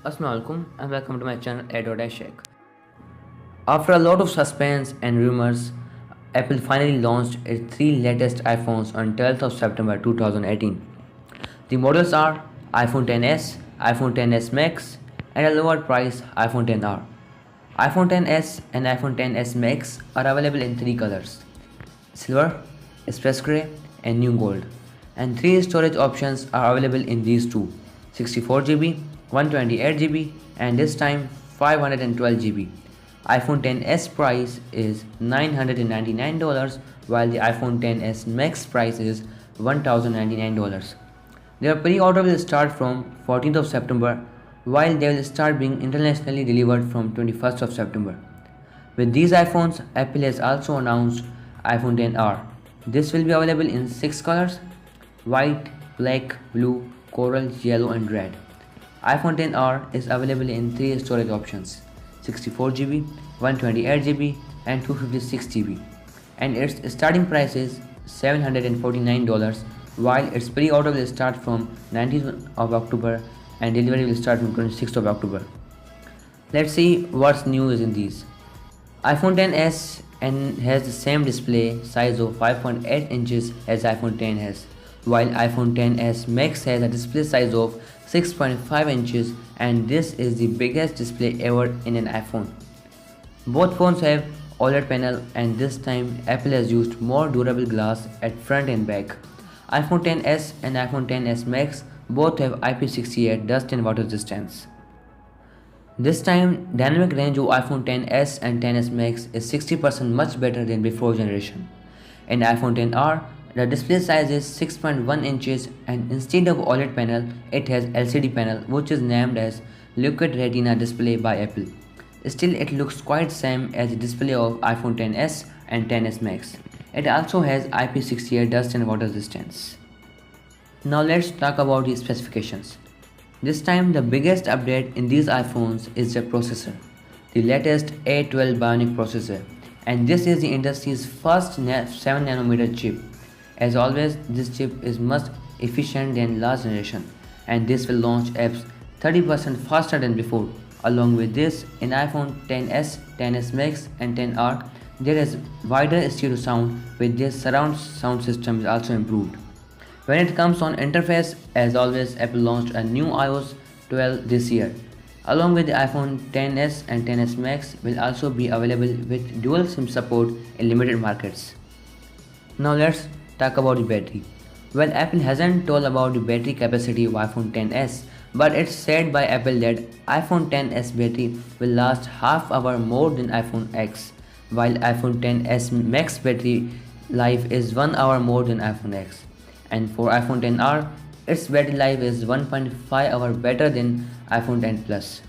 Assalamualaikum and welcome to my channel A.A Shaikh. After a lot of suspense and rumors, Apple finally launched its three latest iPhones on 12th of September 2018. The models are iPhone XS, iPhone XS Max, and a lower price iPhone XR. iPhone XS and iPhone XS Max are available in three colors: silver, express gray, and new gold. And three storage options are available in these two: 64GB, 128GB, and this time 512GB. iPhone XS price is $999, while the iPhone XS Max price is $1,099. Their pre-order will start from 14th of September, while they will start being internationally delivered from 21st of September. With these iPhones, Apple has also announced iPhone XR. This will be available in 6 colors: white, black, blue, coral, yellow, and red. iPhone XR is available in three storage options: 64GB, 128GB, and 256GB, and its starting price is $749, while its pre-order will start from 19th of October and delivery will start from 26th of October. Let's see what's new is in these. iPhone XS and has the same display size of 5.8 inches as iPhone XS, while iPhone XS Max has a display size of 6.5 inches, and this is the biggest display ever in an iPhone. Both phones have OLED panel, and this time Apple has used more durable glass at front and back. iPhone XS and iPhone XS Max both have IP68 dust and water resistance. This time, dynamic range of iPhone XS and XS Max is 60% much better than before generation. In iPhone XR, the display size is 6.1 inches, and instead of OLED panel, it has LCD panel, which is named as Liquid Retina display by Apple. Still, it looks quite same as the display of iPhone XS and XS Max. It also has IP68 dust and water resistance. Now let's talk about the specifications. This time the biggest update in these iPhones is the processor, the latest A12 Bionic processor, and this is the industry's first 7nm chip. As always, this chip is much efficient than last generation, and this will launch apps 30% faster than before. Along with this, in iPhone XS, XS Max, and XR, there is wider stereo sound, with this surround sound system is also improved. When it comes on interface, as always, Apple launched a new iOS 12 this year. Along with the iPhone XS and XS Max will also be available with dual SIM support in limited markets. Now let's talk about the battery. Well, Apple hasn't told about the battery capacity of iPhone XS, but it's said by Apple that iPhone XS battery will last half hour more than iPhone X, while iPhone XS Max battery life is 1 hour more than iPhone X. And for iPhone XR, its battery life is 1.5 hours better than iPhone X Plus.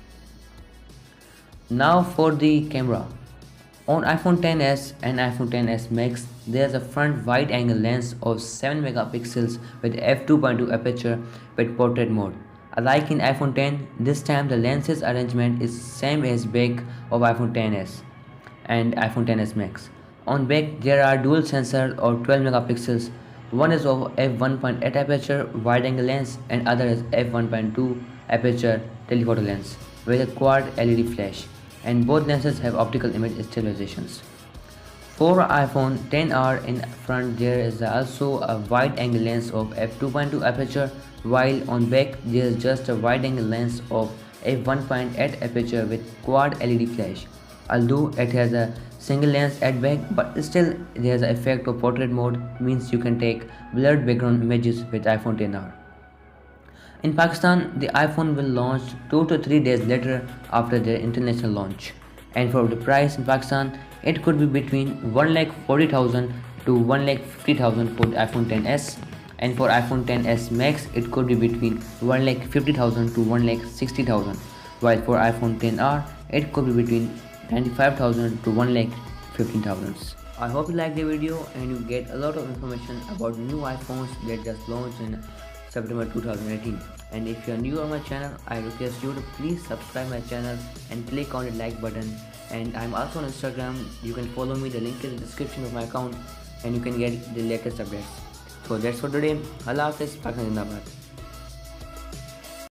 Now for the camera. On iPhone XS and iPhone XS Max, there is a front wide-angle lens of 7 megapixels with f2.2 aperture with portrait mode. Like in iPhone X, this time the lenses arrangement is same as back of iPhone XS and iPhone XS Max. On back, there are dual sensors of 12 megapixels. One is of f1.8 aperture wide-angle lens and other is f1.2 aperture telephoto lens with a quad LED flash, and both lenses have optical image stabilizations. For iPhone XR in front, there is also a wide-angle lens of f2.2 aperture, while on back there is just a wide-angle lens of f1.8 aperture with quad LED flash. Although it has a single lens at back, but still there is an effect of portrait mode, means you can take blurred background images with iPhone XR. In Pakistan, the iPhone will launch 2 to 3 days later after their international launch, and for the price in Pakistan, it could be between 1,40,000 to 1,50,000 for the iPhone XS, and for iPhone XS Max it could be between 1,50,000 to 1,60,000, while for iPhone XR it could be between 95,000 to 1,15,000. I hope you like the video and you get a lot of information about new iPhones that just launched in September 2018. And if you are new on my channel, I request you to please subscribe my channel and click on the like button. And I'm also on Instagram. You can follow me, the link is in the description of my account, and you can get the latest updates. So that's for today. Allah Hafiz, Pakistan Zindabad.